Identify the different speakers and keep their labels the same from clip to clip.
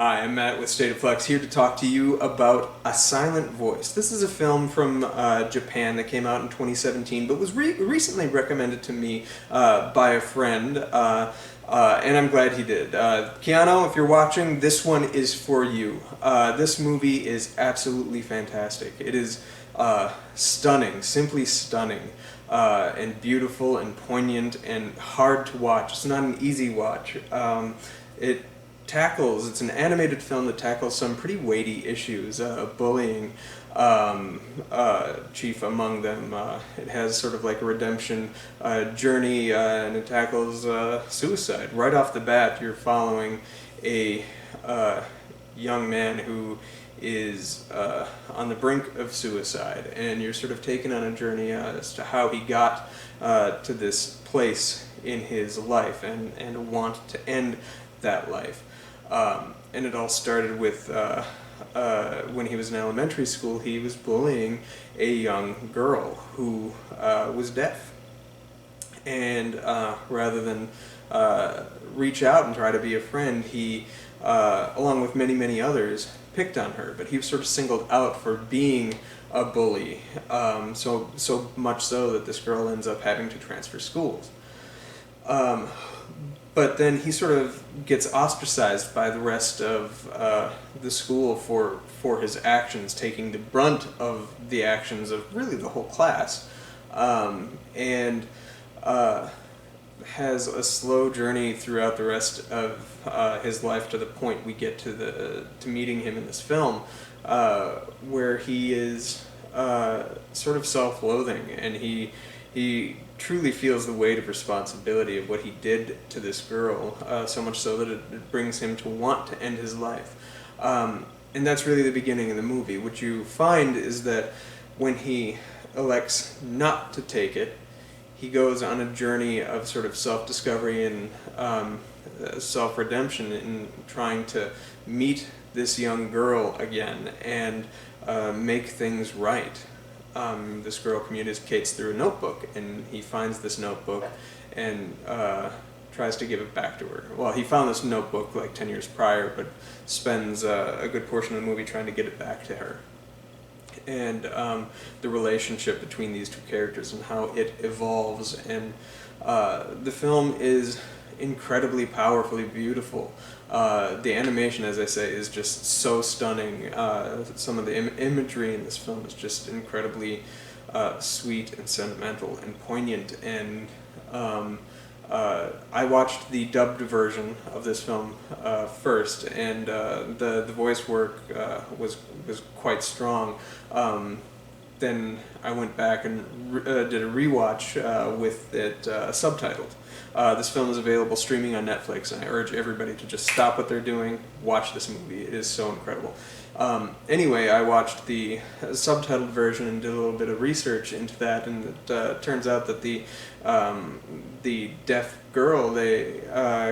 Speaker 1: Hi, I'm Matt with State of Flux, here to talk to you about A Silent Voice. This is a film from Japan that came out in 2017, but was recently recommended to me by a friend, and I'm glad he did. Keano, if you're watching, this one is for you. This movie is absolutely fantastic. It is stunning, simply stunning, and beautiful and poignant and hard to watch. It's not an easy watch. It's an animated film that tackles some pretty weighty issues, bullying chief among them. It has sort of like a redemption journey, and it tackles suicide. Right off the bat, you're following a young man who is on the brink of suicide, and you're sort of taken on a journey as to how he got to this place in his life and a want to end that life. And it all started with when he was in elementary school. He was bullying a young girl who was deaf. And rather than reach out and try to be a friend, he, along with many, many others, picked on her. But he was sort of singled out for being a bully, so much so that this girl ends up having to transfer schools. But then he sort of gets ostracized by the rest of the school for his actions, taking the brunt of the actions of really the whole class, and has a slow journey throughout the rest of his life to the point we get to meeting him in this film, where he is sort of self-loathing, and he truly feels the weight of responsibility of what he did to this girl, so much so that it brings him to want to end his life. And that's really the beginning of the movie. What you find is that when he elects not to take it, he goes on a journey of sort of self-discovery and self-redemption in trying to meet this young girl again and make things right. This girl communicates through a notebook, and he finds this notebook and tries to give it back to her. Well, he found this notebook like 10 years prior, but spends a good portion of the movie trying to get it back to her. And the relationship between these two characters and how it evolves. And the film is incredibly powerfully beautiful. The animation, as I say, is just so stunning. Some of the imagery in this film is just incredibly sweet and sentimental and poignant. And I watched the dubbed version of this film first, and the voice work was quite strong. Then I went back and did a rewatch with it subtitled. This film is available streaming on Netflix, and I urge everybody to just stop what they're doing, watch this movie. It is so incredible. Anyway, I watched the subtitled version and did a little bit of research into that, and it turns out that the deaf girl, they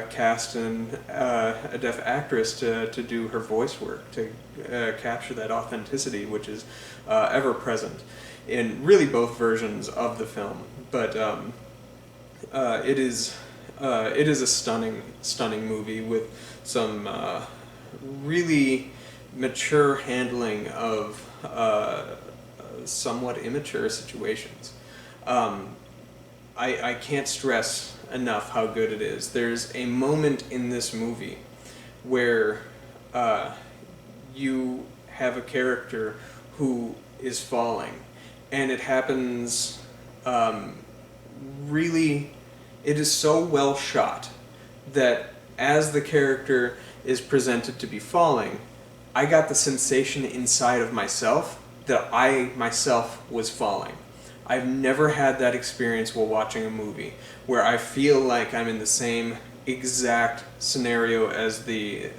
Speaker 1: cast a deaf actress to do her voice work, to capture that authenticity, which is ever present in really both versions of the film. But it is a stunning movie with some really mature handling of somewhat immature situations. I can't stress enough how good it is. There's a moment in this movie where you have a character who is falling, and it happens really, it is so well shot that as the character is presented to be falling, I got the sensation inside of myself that I myself was falling. I've never had that experience while watching a movie where I feel like I'm in the same exact scenario as the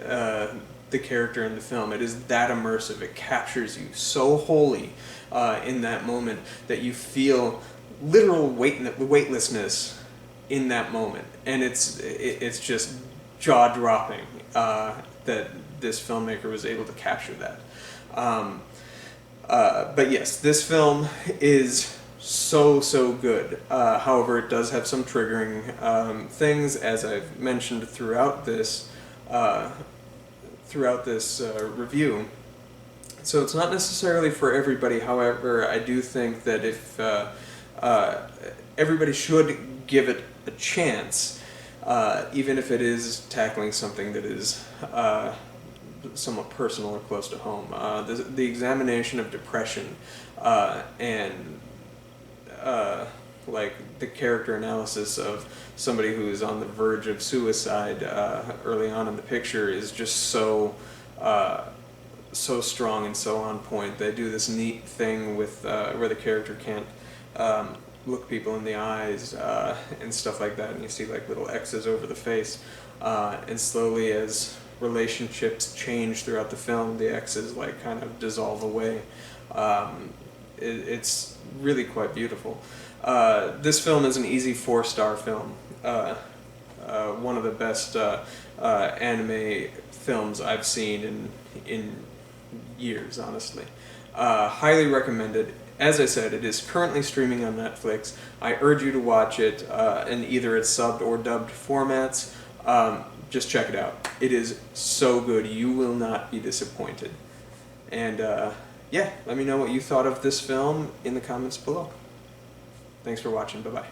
Speaker 1: character in the film. It is that immersive. It captures you so wholly in that moment that you feel literal weightlessness in that moment, and it's just jaw-dropping that this filmmaker was able to capture that. But yes, this film is so good. However, it does have some triggering things, as I've mentioned throughout this throughout this review. So it's not necessarily for everybody. However, I do think that if everybody should give it a chance, even if it is tackling something that is somewhat personal or close to home. The examination of depression and like the character analysis of somebody who is on the verge of suicide early on in the picture is just so strong and so on point. They do this neat thing with where the character can't look people in the eyes and stuff like that, and you see like little X's over the face, and slowly as relationships change throughout the film, the X's like kind of dissolve away. It's really quite beautiful. This film is an easy 4-star film. One of the best anime films I've seen in years, honestly. Highly recommended. As I said, it is currently streaming on Netflix. I urge you to watch it in either its subbed or dubbed formats. Just check it out. It is so good. You will not be disappointed. And yeah, let me know what you thought of this film in the comments below. Thanks for watching. Bye-bye.